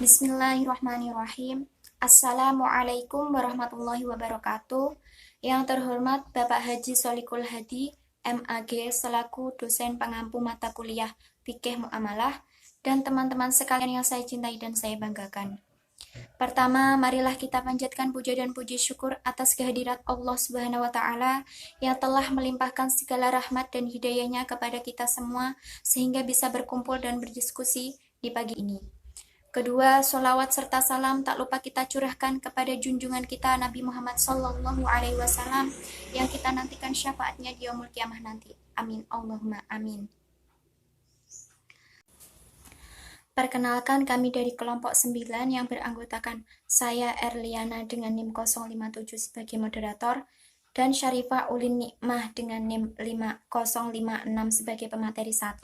Bismillahirrahmanirrahim. Assalamualaikum warahmatullahi wabarakatuh. Yang terhormat Bapak Haji Solikul Hadi, MAG, selaku dosen pengampu mata kuliah Fikih Muamalah, dan teman-teman sekalian yang saya cintai dan saya banggakan. Pertama, marilah kita panjatkan puja dan puji syukur atas kehadirat Allah Subhanahu wa Ta'ala yang telah melimpahkan segala rahmat dan hidayahnya kepada kita semua, sehingga bisa berkumpul dan berdiskusi di pagi ini. Kedua, sholawat serta salam tak lupa kita curahkan kepada junjungan kita Nabi Muhammad SAW yang kita nantikan syafaatnya di yaumul kiamah nanti. Amin. Allahumma amin. Perkenalkan, kami dari kelompok 9 yang beranggotakan saya Erliana dengan NIM 057 sebagai moderator dan Syarifah Ulin Nikmah dengan NIM 5056 sebagai pemateri 1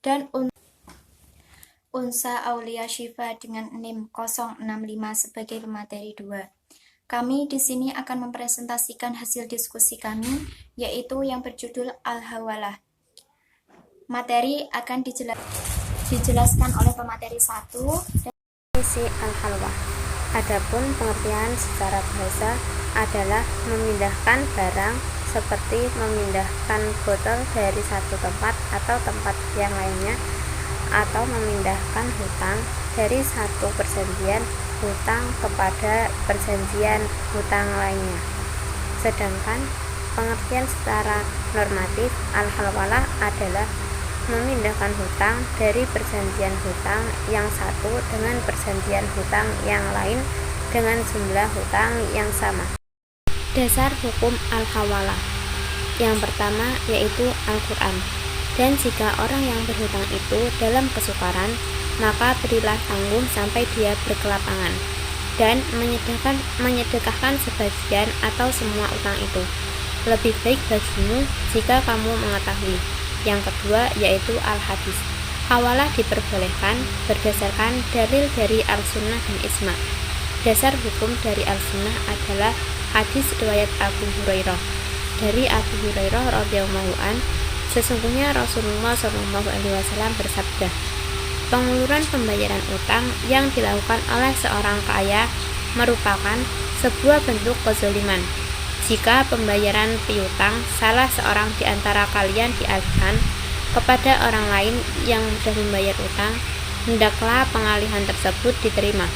dan Unsa Aulia Syifa dengan NIM 065 sebagai pemateri 2. Kami di sini akan mempresentasikan hasil diskusi kami, yaitu yang berjudul Al-Hawalah. Materi akan dijelaskan oleh pemateri 1 dan Isi al-halwah. Adapun pengertian secara bahasa adalah memindahkan barang seperti memindahkan botol dari satu tempat atau tempat yang lainnya, atau memindahkan hutang dari satu perjanjian hutang kepada perjanjian hutang lainnya. Sedangkan pengertian secara normatif al-hawalah adalah memindahkan hutang dari perjanjian hutang yang satu dengan perjanjian hutang yang lain dengan jumlah hutang yang sama. Dasar hukum al-hawalah yang pertama yaitu Al-Quran. Dan jika orang yang berhutang itu dalam kesukaran, maka berilah tangguh sampai dia berkelapangan, dan menyedekahkan sebagian atau semua utang itu. Lebih baik bagimu jika kamu mengetahui. Yang kedua yaitu al-hadis. Hawalah diperbolehkan berdasarkan dalil dari al-sunnah dan ijma'. Dasar hukum dari al-sunnah adalah hadis riwayat Abu Hurairah. Dari Abu Hurairah radhiyallahu anhu, sesungguhnya Rasulullah SAW bersabda, penguluran pembayaran utang yang dilakukan oleh seorang kaya merupakan sebuah bentuk kezaliman. Jika pembayaran piutang salah seorang di antara kalian dialihkan kepada orang lain yang sudah membayar utang, hendaklah pengalihan tersebut diterima.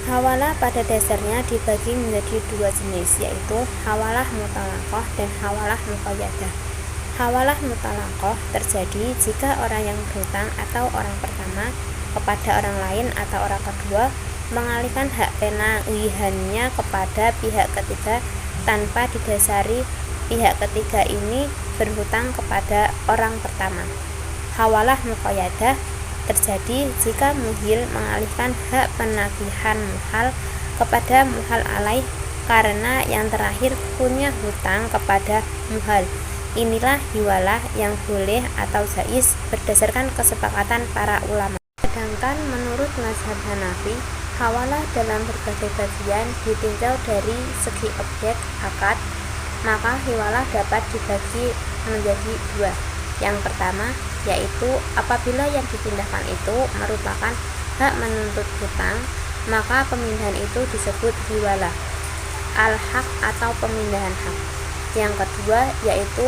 Hawalah pada dasarnya dibagi menjadi dua jenis, yaitu hawalah mutalaqah dan hawalah muqayyadah. Hawalah mutalaqah terjadi jika orang yang berhutang atau orang pertama kepada orang lain atau orang kedua mengalihkan hak penagihannya kepada pihak ketiga tanpa didasari pihak ketiga ini berhutang kepada orang pertama. Hawalah muqayyadah terjadi jika muhil mengalihkan hak penagihan muhal kepada muhal alaih karena yang terakhir punya hutang kepada muhal. Inilah hiwalah yang boleh atau jaiz berdasarkan kesepakatan para ulama. Sedangkan menurut mazhab Hanafi, hawalah dalam berbagai bagian ditinjau dari segi objek akad, maka hiwalah dapat dibagi menjadi dua. Yang pertama yaitu apabila yang dipindahkan itu merupakan hak menuntut hutang, maka pemindahan itu disebut hiwalah al-haq atau pemindahan hak. Yang kedua yaitu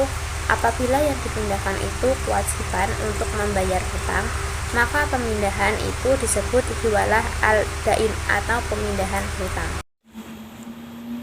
apabila yang dipindahkan itu kewajiban untuk membayar hutang, maka pemindahan itu disebut hiwalah al-dain atau pemindahan hutang.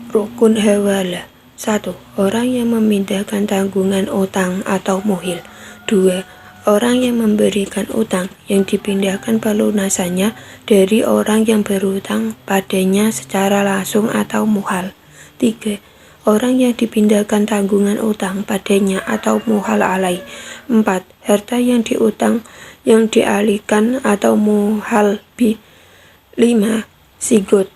Rukun hawalah. 1. Orang yang memindahkan tanggungan utang atau muhil. 2. Orang yang memberikan utang yang dipindahkan pelunasannya dari orang yang berutang padanya secara langsung atau muhal. 3. Orang yang dipindahkan tanggungan utang padanya atau muhal alaih. 4. Harta yang diutang yang dialihkan atau muhal bi. 5. Sigot.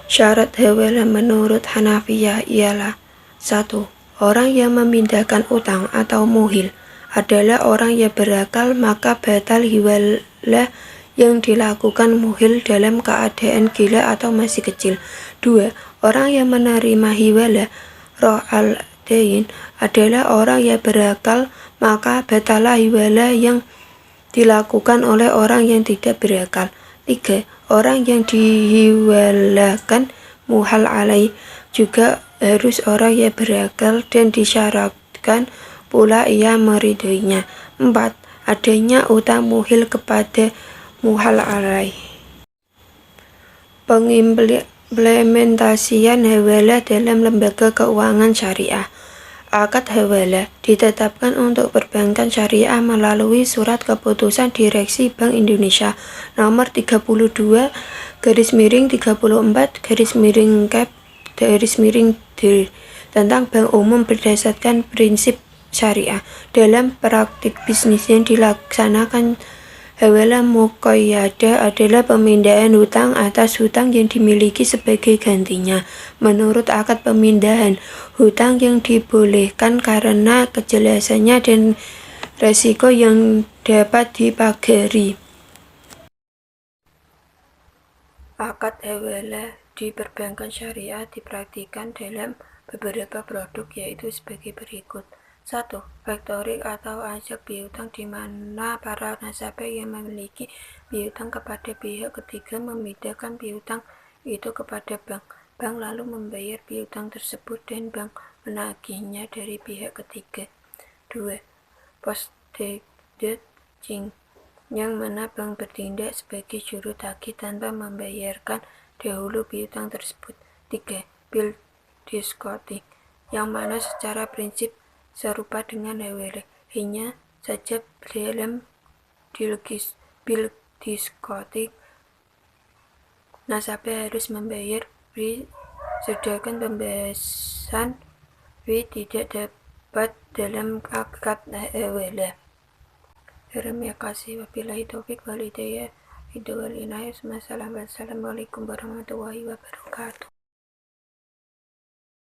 Syarat hawalah menurut Hanafiyah ialah 1. Orang yang memindahkan utang atau muhil adalah orang yang berakal, maka batal hiwalah yang dilakukan muhil dalam keadaan gila atau masih kecil. 2. Orang yang menerima hiwalah ro'al dain adalah orang yang berakal, maka batalah hiwalah yang dilakukan oleh orang yang tidak berakal. 3. Orang yang dihiwalakan muhal alaih juga harus orang yang berakal dan disyaratkan pula ia meridhoinya. 4. Adanya utang muhil kepada muhal alaih. Pengimplementasian hawalah dalam lembaga keuangan syariah. Akad hawalah ditetapkan untuk perbankan syariah melalui Surat Keputusan Direksi Bank Indonesia Nomor 32/34/Kep/D tentang Bank Umum berdasarkan prinsip syariah. Dalam praktik bisnis yang dilaksanakan, hawalah muqayyadah adalah pemindahan hutang atas hutang yang dimiliki sebagai gantinya. Menurut akad pemindahan, hutang yang dibolehkan karena kejelasannya dan resiko yang dapat dipagari. Akad hawalah di perbankan syariah dipraktikkan dalam beberapa produk, yaitu sebagai berikut. 1. Faktoring atau ajak piutang, di mana para nasabah yang memiliki piutang kepada pihak ketiga memindahkan piutang itu kepada bank. Bank lalu membayar piutang tersebut dan bank menagihnya dari pihak ketiga. 2. Post-dated change, yang mana bank bertindak sebagai juru tagih tanpa membayarkan dahulu piutang tersebut. 3. Bill discounting, yang mana secara prinsip serupa dengan hawalah, hanya saja dalam bill discounting nasabah harus membayar fee, sedangkan pembayaran fee tidak dapat dalam akad hawalah. Terima kasih. Wabillahi taufik wal hidayah. Wassalamualaikum warahmatullahi wabarakatuh.